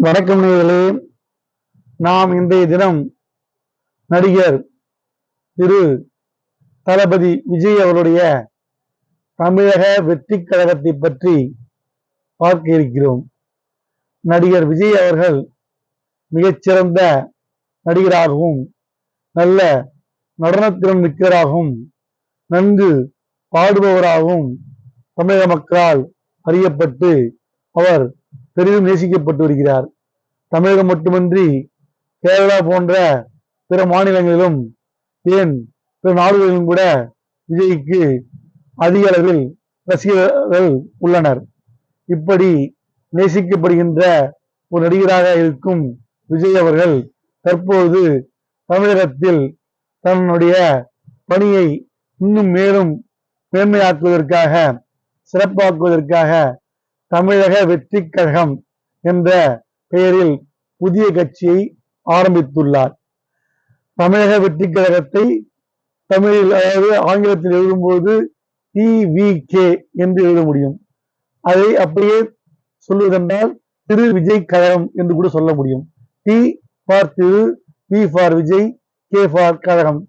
வணக்கம் நேயர்களே. நாம் இன்றைய தினம் நடிகர் திரு தளபதி விஜய் அவருடைய தமிழக வெற்றி கழகத்தை பற்றி பார்க்க இருக்கிறோம். நடிகர் விஜய் அவர்கள் மிகச்சிறந்த நடிகராகவும் நல்ல நடனத்திறன் மிக்கவராகவும் நன்கு பாடுபவராகவும் தமிழக மக்களால் அறியப்பட்டு அவர் பெரிதும் நேசிக்கப்பட்டு வருகிறார். தமிழகம் மட்டுமின்றி கேரளா போன்ற பிற மாநிலங்களிலும் ஏன் பிற நாடுகளிலும் கூட விஜய்க்கு அதிக அளவில் ரசிகர்கள் உள்ளனர். இப்படி நேசிக்கப்படுகின்ற ஒரு நடிகராக இருக்கும் விஜய் அவர்கள் தற்போது தமிழகத்தில் தன்னுடைய பணியை இன்னும் மேலும் மேன்மையாக்குவதற்காக சிறப்பாக்குவதற்காக தமிழக வெற்றி கழகம் என்ற பெயரில் புதிய கட்சியை ஆரம்பித்துள்ளார். தமிழக வெற்றி கழகத்தை தமிழில், அதாவது ஆங்கிலத்தில் எழுதும்போது TVK என்று எழுத முடியும். அதை அப்படியே சொல்வதென்றால் திரு விஜய் கழகம் என்று கூட சொல்ல முடியும். T for Thiru, V for Vijay, K for கழகம்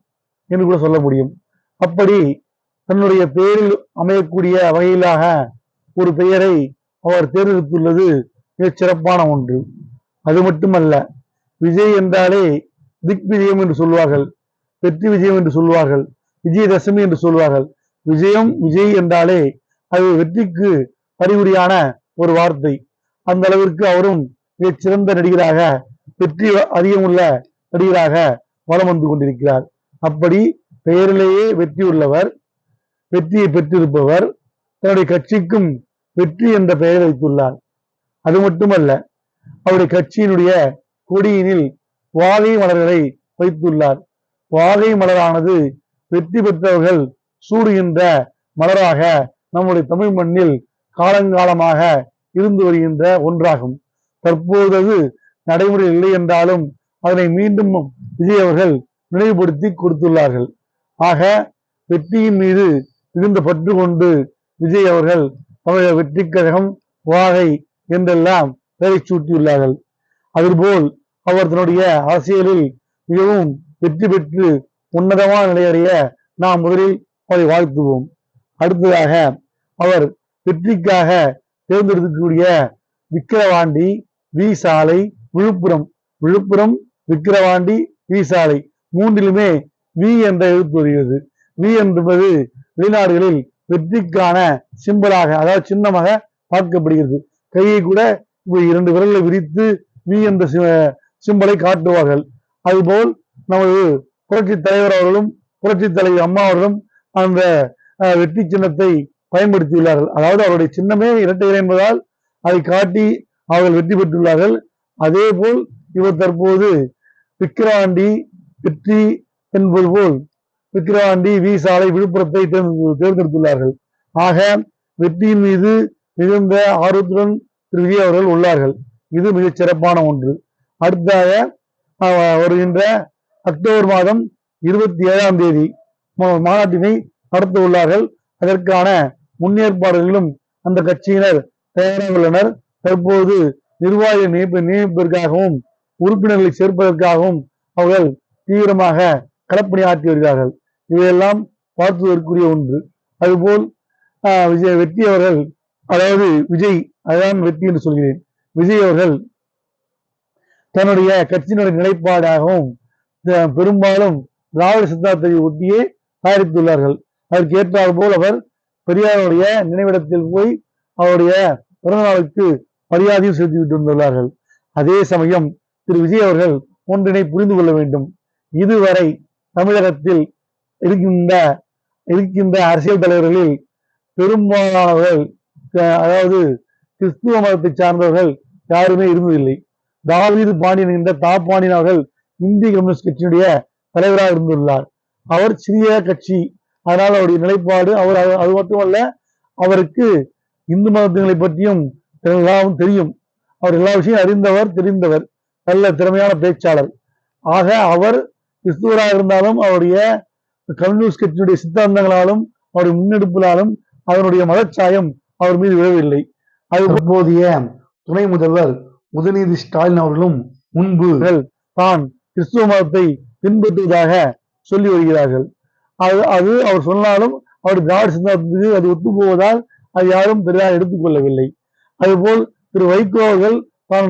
என்று கூட சொல்ல முடியும். அப்படி தன்னுடைய பெயரில் அமையக்கூடிய வகையிலாக ஒரு பெயரை அவர் தேர்ந்தெடுத்துள்ளது மிகச் சிறப்பான ஒன்று. அது மட்டுமல்ல, விஜய் என்றாலே திக் விஜயம் என்று சொல்வார்கள், வெற்றி விஜயம் என்று சொல்வார்கள், விஜயதசமி என்று சொல்வார்கள். விஜய் என்றாலே அது வெற்றிக்கு அறிகுறியான ஒரு வார்த்தை. அந்த அளவிற்கு அவரும் மிகச் சிறந்த நடிகராக, வெற்றி அதிகமுள்ள நடிகராக வலம் வந்து கொண்டிருக்கிறார். அப்படி பெயரிலேயே வெற்றி உள்ளவர், வெற்றியை பெற்றிருப்பவர் தன்னுடைய கட்சிக்கும் வெற்றி என்ற பெயர் வைத்துள்ளார். அது மட்டுமல்ல, அவருடைய கட்சியினுடைய கொடியினில் வாகை மலர்களை வைத்துள்ளார். வாகை மலரானது வெற்றி பெற்றவர்கள் சூடுகின்ற மலராக நம்முடைய தமிழ் மண்ணில் காலங்காலமாக இருந்து வருகின்ற ஒன்றாகும். தற்போது நடைமுறையில் இல்லை என்றாலும் அதனை மீண்டும் விஜய் அவர்கள் நினைவுபடுத்தி கொடுத்துள்ளார்கள். ஆக வெற்றியின் மீது மிகுந்த பற்று கொண்டு விஜய் அவர்கள் தமிழக வெற்றி கழகம், வாகை என்றெல்லாம் பெயரை சூட்டியுள்ளார்கள். அதுபோல் அவர் தன்னுடைய அரசியலில் மிகவும் வெற்றி பெற்று உன்னதமான நிலையடைய நாம் முதலில் அவரை வாழ்த்துவோம். அடுத்ததாக அவர் வெற்றிக்காக தேர்ந்தெடுக்கக்கூடிய விக்கிரவாண்டி, வி சாலை, விழுப்புரம், விக்கிரவாண்டி, வி சாலை மூன்றிலுமே வி என்ற எழுத்து வருகிறது. வி என்பது வெளிநாடுகளில் வெற்றிக்கான சிம்பலாக, அதாவது சின்னமாக பார்க்கப்படுகிறது. கையை கூட இரண்டு விரல்களை விரித்து வி என்ற சிம்பலை காட்டுவார்கள். அதுபோல் நமது புரட்சி தலைவர் அவர்களும் புரட்சி தலைவர் அம்மா அவர்களும் அந்த வெற்றி சின்னத்தை பயன்படுத்தியுள்ளார்கள். அதாவது அவருடைய சின்னமே இரட்டை இலை என்பதால் அதை காட்டி அவர்கள் வெற்றி பெற்றுள்ளார்கள். அதே போல் இவர் தற்போது விக்கிரவாண்டி வெற்றி என்பது போல் விக்கிரவாண்டி, வி சாலை, விழுப்புரத்தை தேர்ந்தெடுத்துள்ளார்கள். ஆக வெற்றியின் மீது மிகுந்த ஆர்வத்துடன் திரு விஜய் அவர்கள் உள்ளார்கள். இது மிகச் சிறப்பான ஒன்று. அடுத்ததாக வருகின்ற அக்டோபர் மாதம் 27ஆம் தேதி மாநாட்டினை நடத்த உள்ளார்கள். அதற்கான முன்னேற்பாடுகளிலும் அந்த கட்சியினர் தயாராக உள்ளனர். தற்போது நிர்வாக நியமிப்பதற்காகவும் உறுப்பினர்களை சேர்ப்பதற்காகவும் அவர்கள் தீவிரமாக களப்பணியாற்றி வருகிறார்கள். இவையெல்லாம் பார்த்துவதற்குரிய ஒன்று. அதுபோல் வெற்றி அவர்கள், அதாவது விஜய், அதுதான் வெற்றி என்று சொல்கிறேன், விஜய் அவர்கள் தன்னுடைய கட்சியினுடைய நிலைப்பாடாகவும் பெரும்பாலும் திராவிட சித்தாந்தத்தை ஒட்டியே தயாரித்துள்ளார்கள். அதற்கு ஏற்றால் போல் அவர் பெரியாருடைய நினைவிடத்தில் போய் அவருடைய பிறந்த நாளுக்கு மரியாதையும் செலுத்திவிட்டு வந்துள்ளார்கள். அதே சமயம் திரு விஜய் அவர்கள் ஒன்றினை புரிந்து கொள்ள வேண்டும். இதுவரை தமிழகத்தில் இருக்கின்ற அரசியல் தலைவர்களில் பெரும்பாலானவர்கள், அதாவது கிறிஸ்துவ மதத்தை சார்ந்தவர்கள் யாருமே இருந்ததில்லை. தாவீது பாண்டியன் என்ற பாண்டியன் அவர்கள் இந்திய கம்யூனிஸ்ட் கட்சியினுடைய தலைவராக இருந்துள்ளார். அவர் சிறிய கட்சி, அதனால் அவருடைய நிலைப்பாடு, அவர் அது மட்டுமல்ல, அவருக்கு இந்து மதங்களை பற்றியும் எல்லாம் தெரியும். அவர் எல்லா விஷயம் தெரிந்தவர், நல்ல திறமையான பேச்சாளர். ஆக அவர் கிறிஸ்துவராக இருந்தாலும் அவருடைய கம்யூனிஸ்ட் கட்சியினுடைய சித்தாந்தங்களாலும் அவருடைய முன்னெடுப்பினாலும் அதனுடைய மதச்சாயம் அவர் மீது விழவில்லை. அது தற்போதைய துணை முதல்வர் உதயநிதி ஸ்டாலின் அவர்களும் முன்பு தான் கிறிஸ்துவ மதத்தை பின்பற்றுவதாக சொல்லி வருகிறார்கள். அது அவர் சொன்னாலும் அவர் திராவிட சித்தாந்தத்துக்கு அது ஒத்து போவதால் அது யாரும் பெரிதாக எடுத்துக்கொள்ளவில்லை. அதுபோல் திரு வைகோ அவர்கள் தான்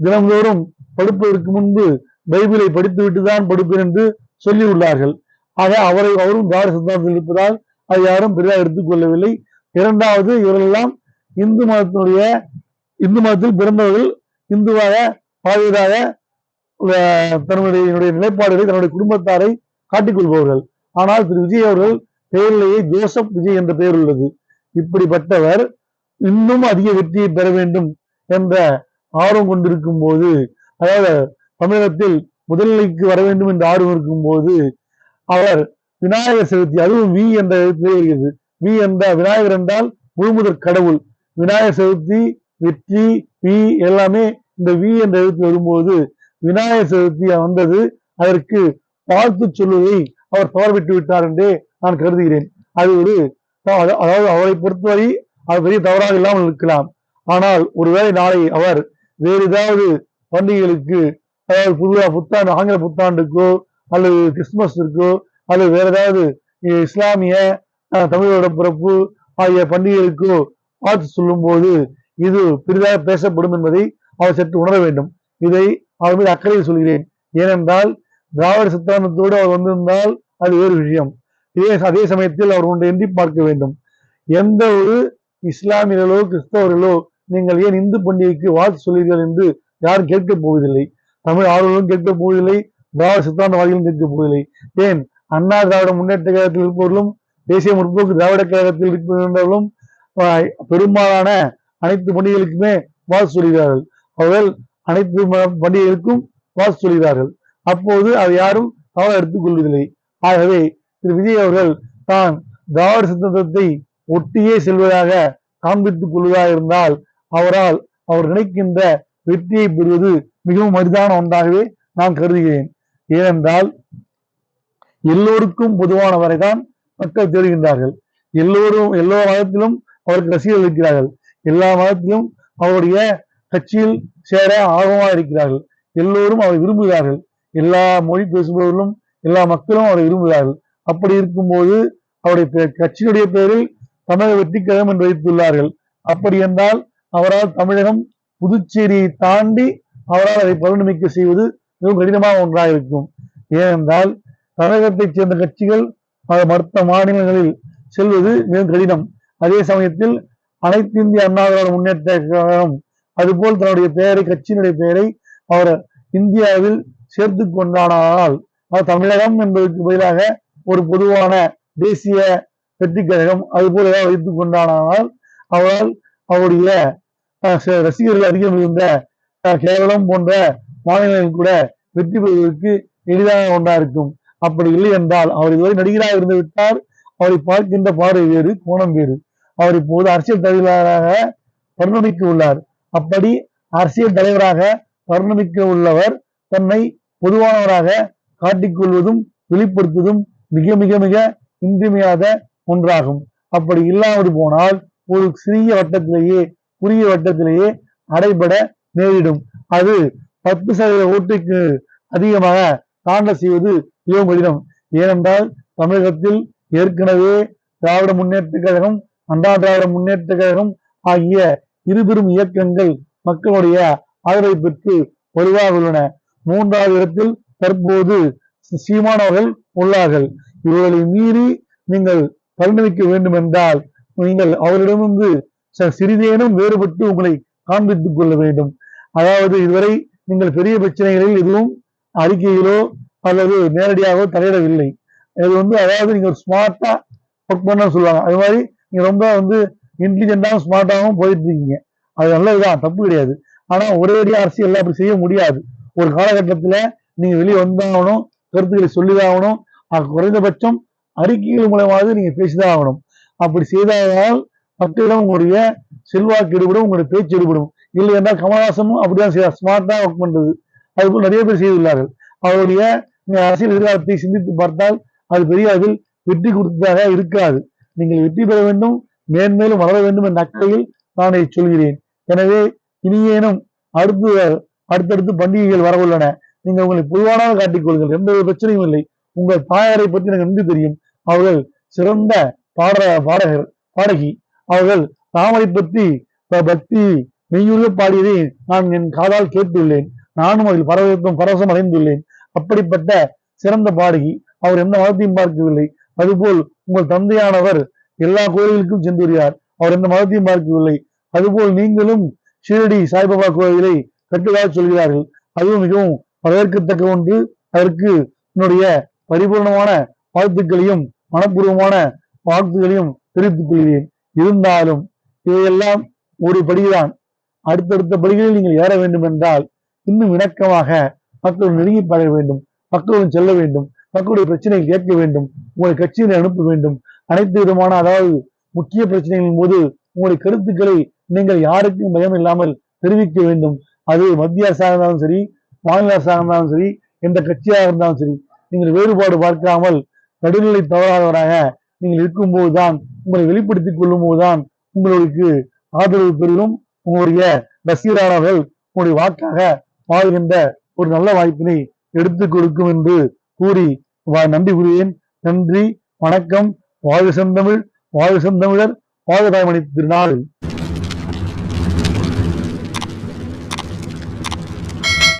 தினந்தோறும் படுப்பதற்கு முன்பு பைபிளை படித்துவிட்டு தான் படுப்பேன் என்று சொல்லியுள்ளார்கள். ஆக அவரும் திராவிட சித்தாந்தத்தில் இருப்பதால் அது யாரும் பெரிதாக எடுத்துக்கொள்ளவில்லை. இரண்டாவது, இவர்களெல்லாம் இந்து மதத்தில் பிறந்தவர்கள், இந்துவாக பாதியதாக தன்னுடைய நிலைப்பாடுகளை தன்னுடைய குடும்பத்தாரை காட்டிக்கொள்பவர்கள். ஆனால் திரு விஜய் அவர்கள் பெயரிலேயே ஜோசப் விஜய் என்ற பெயர் உள்ளது. இப்படிப்பட்டவர் இன்னும் அதிக வெற்றியை பெற வேண்டும் என்ற ஆர்வம் கொண்டிருக்கும் போது, அதாவது தமிழகத்தில் முதல்நிலைக்கு வர வேண்டும் என்ற ஆர்வம் இருக்கும் போது, அவர் விநாயகர் சதுர்த்தி, அதுவும் வி என்ற எழுத்து, வி என்ற விநாயகர் என்றால் முழுமுதற் கடவுள். விநாயகர் சதுர்த்தி, வெற்றி, வி எல்லாமே இந்த வி என்ற எழுத்து வரும்போது விநாயகர் சதுர்த்தி வந்தது. அதற்கு வாழ்த்து சொல்லுவதை அவர் தவறவிட்டு விட்டார் என்றே நான் கருதுகிறேன். அது அதாவது அவரை பொறுத்தவரை அது பெரிய தவறாக இல்லாமல் இருக்கலாம். ஆனால் ஒருவேளை நாளை அவர் வேறு ஏதாவது பண்டிகைகளுக்கு, அதாவது புத்தாண்டு, ஆங்கில புத்தாண்டுக்கோ அல்லது கிறிஸ்துமஸிற்கோ அல்லது வேற ஏதாவது இஸ்லாமிய தமிழோட பிறப்பு ஆகிய பண்டிகைகளுக்கோ வாழ்த்து சொல்லும் போது இது பெரிதாக பேசப்படும் என்பதை அவர் சற்று உணர வேண்டும். இதை அவர் மீது அக்கறையில் சொல்கிறேன். ஏனென்றால் திராவிட சித்தாந்தத்தோடு அவர் வந்திருந்தால் அது வேறு விஷயம். அதே சமயத்தில் அவர் ஒன்றை எண்ணி பார்க்க வேண்டும். எந்த ஒரு இஸ்லாமியர்களோ கிறிஸ்தவர்களோ நீங்கள் ஏன் இந்து பண்டிகைக்கு வாழ்த்து சொல்கிறீர்கள் என்று யாரும் கேட்கப் போவதில்லை. தமிழ் ஆர்வலர்களும் கேட்கப் போவதில்லை, திராவிட சித்தாந்தவாதிகளும் கேட்கப் போவதில்லை. ஏன் அண்ணா திராவிட முன்னேற்ற கழகத்தில் இருப்பவர்களும் தேசிய முற்போக்கு திராவிட கழகத்தில் இருப்பவர்களும் பெரும்பாலான அனைத்து பண்டிகைகளுக்குமே வாழ்த்து சொல்கிறார்கள். அவர்கள் அனைத்து பண்டிகைகளுக்கும் வாழ்த்து சொல்கிறார்கள். அப்போது அதை யாரும் தவறு எடுத்துக் கொள்வதில்லை. ஆகவே திரு விஜய் அவர்கள் தான் திராவிட சித்தாந்தத்தை ஒட்டியே செல்வதாக காண்பித்துக் கொள்வதாக இருந்தால் அவர் நினைக்கின்ற வெற்றியை பெறுவது மிகவும் அரிதான ஒன்றாகவே நான் கருதுகிறேன். ஏனென்றால் எல்லோருக்கும் பொதுவானவரை தான் மக்கள் தேடுகின்றார்கள். எல்லா மதத்திலும் அவருக்கு ரசிகர்கள் இருக்கிறார்கள். எல்லா மதத்திலும் அவருடைய கட்சியில் சேர ஆர்வமாக இருக்கிறார்கள். எல்லோரும் அவரை விரும்புகிறார்கள். எல்லா மொழி பேசுபவர்களும் எல்லா மக்களும் அவரை விரும்புகிறார்கள். அப்படி இருக்கும்போது அவருடைய கட்சியினுடைய பெயரில் தமிழக வெற்றி கழகம் என்று வைத்துள்ளார்கள். அப்படி என்றால் அவரால் தமிழகம் புதுச்சேரியை தாண்டி அவரால் அதை பரிணமிக்க செய்வது மிகவும் கடினமாக ஒன்றாக இருக்கும். ஏனென்றால் தமிழகத்தைச் சேர்ந்த கட்சிகள் மற்ற மாநிலங்களில் செல்வது மிகவும் கடினம். அதே சமயத்தில் அனைத்து இந்திய அண்ணா திராவிட முன்னேற்ற கழகம் அதுபோல் தன்னுடைய பெயரை, கட்சியினுடைய பெயரை அவர் இந்தியாவில் சேர்த்து கொண்டானால், தமிழகம் என்பதற்கு பதிலாக ஒரு பொதுவான தேசிய வெற்றி கழகம் அதுபோல் ஏதாவது வைத்துக் கொண்டானால் அவரால் அவருடைய ரசிகர்கள் அதிகம் இருந்த கேரளம் போன்ற மாநிலங்கள் கூட வெற்றி பெறுவதற்கு எளிதாக ஒன்றா இருக்கும். அப்படி இல்லை என்றால், அவர் இதுவரை நடிகராக இருந்து விட்டார். அவரை பார்க்கின்ற பார்வை வேறு, கோணம் வேறு. அவர் இப்போது அரசியல் தலைவராக பரிணமிக்க உள்ளார். அப்படி அரசியல் தலைவராக பரிணமிக்க உள்ளவர் தன்னை பொதுவானவராக காட்டிக்கொள்வதும் வெளிப்படுத்துவதும் மிக மிக மிக இன்றியமையாத ஒன்றாகும். அப்படி இல்லாமல் போனால் ஒரு சிறிய வட்டத்திலேயே, குறுகிய வட்டத்திலேயே அடைபட நேரிடும். அது 10% ஓட்டுக்கு அதிகமாக தாண்ட செய்வது மிகவும் கடினம். ஏனென்றால் தமிழகத்தில் ஏற்கனவே திராவிட முன்னேற்ற கழகம், அண்ணா திராவிட முன்னேற்ற கழகம் ஆகிய இருபெரும் இயக்கங்கள் மக்களுடைய ஆதரவை பெற்று வலுவாக உள்ளன. 3வது இடத்தில் தற்போது சீமான் அவர்கள் உள்ளார்கள். இவர்களை மீறி நீங்கள் பரிணமிக்க வேண்டும் என்றால் நீங்கள் அவரிடமிருந்து சிறிதேனும் வேறுபட்டு உங்களை காண்பித்துக் கொள்ள வேண்டும். அதாவது இதுவரை நீங்கள் பெரிய பிரச்சனைகளில் எதுவும் அறிக்கைகளோ அல்லது நேரடியாக தலையிடவில்லை. இது அதாவது நீங்க ஒரு ஸ்மார்ட்டா ஒர்க் பண்ண சொல்லுவாங்க. அது மாதிரி நீங்க ரொம்ப இன்டெலிஜென்டாகவும் ஸ்மார்ட்டாகவும் போயிட்டு இருக்கீங்க. அது நல்லதுதான், தப்பு கிடையாது. ஆனா ஒரேடியா அரசியல் அப்படி செய்ய முடியாது. ஒரு காலகட்டத்துல நீங்க வெளியே வந்தாகணும், கருத்துக்களை சொல்லிதான், குறைந்தபட்சம் அறிக்கைகள் மூலமாவது நீங்க பேசிதான் ஆகணும். அப்படி செய்தால் மக்களிடம் உங்களுடைய செல்வாக்கு எடுபடும், உங்களுடைய பேச்சு எடுபடும். இல்லை என்றால் கமலஹாசனும் அப்படிதான் ஸ்மார்ட்டா ஒர்க் பண்றது. அதுபோல் நிறைய பேர் செய்துள்ளார்கள். அவருடைய அரசியல் எதிர்காலத்தை சிந்தித்து பார்த்தால் அது பெரிய அதில் வெற்றி கொடுத்ததாக இருக்காது. நீங்கள் வெற்றி பெற வேண்டும், மேன்மேலும் வளர வேண்டும் என்ற அக்கறையில் நான் இதை சொல்கிறேன். எனவே இனியேனும் அடுத்தடுத்து பண்டிகைகள் வர உள்ளன. நீங்கள் உங்களை பொதுவானதாக காட்டிக் கொள்ளுங்கள், எந்த ஒரு பிரச்சனையும் இல்லை. உங்கள் தாயாரை பற்றி எனக்கு நன்கு தெரியும். அவர்கள் சிறந்த பாடகி. அவர்கள் ராமரை பற்றி பக்தி மெய்யுள்ள பாடியதை நான் என் காதால் கேட்டுள்ளேன். நானும் அதில் பரவசம் அடைந்துள்ளேன். அப்படிப்பட்ட சிறந்த பாடகி. அவர் எந்த மதத்தையும் பார்க்கவில்லை. அதுபோல் உங்கள் தந்தையானவர் எல்லா கோயில்களுக்கும் சென்று வருகிறார். அவர் எந்த மதத்தையும் பார்க்கவில்லை. அதுபோல் நீங்களும் ஷீரடி சாய்பாபா கோயிலை கட்டுவதாக சொல்கிறார்கள். அதுவும் மிகவும் வரவேற்கத்தக்க ஒன்று. அதற்கு என்னுடைய பரிபூர்ணமான வாழ்த்துக்களையும் மனப்பூர்வமான வாழ்த்துக்களையும் தெரிவித்துக் கொள்கிறேன். இருந்தாலும் இவையெல்லாம் ஒரு படிதான். அடுத்தடுத்த படிகளில் நீங்கள் ஏற வேண்டும் என்றால் இன்னும் இணக்கமாக மக்கள் நெருங்கி பழக வேண்டும், மக்களுடன் செல்ல வேண்டும், மக்களுடைய பிரச்சனையை கேட்க வேண்டும், உங்களை கட்சியினை அனுப்ப வேண்டும். அனைத்து விதமான அதாவது முக்கிய பிரச்சனைகளின் போது உங்களுடைய கருத்துக்களை நீங்கள் யாருக்கும் பயம் இல்லாமல் தெரிவிக்க வேண்டும். அது மத்திய அரசாக இருந்தாலும் சரி, மாநில அரசாக இருந்தாலும் சரி, எந்த கட்சியாக இருந்தாலும் சரி, நீங்கள் வேறுபாடு பார்க்காமல் நடுநிலை தவறாதவராக நீங்கள் இருக்கும்போதுதான், உங்களை வெளிப்படுத்திக் கொள்ளும் போதுதான் உங்களுக்கு ஆதரவு பெறும். உங்களுடைய ரசிகரானவர்கள் உங்களுடைய வாக்காக வாழ்கின்ற ஒரு நல்ல வாய்ப்பினை எடுத்துக் கொடுக்கும் என்று கூறி நன்றி கூறுவேன். நன்றி, வணக்கம். வாழ்க செந்தமிழ், வாழ்க செந்தமிழர், வாழ்க தாய்மணி திருநாள்.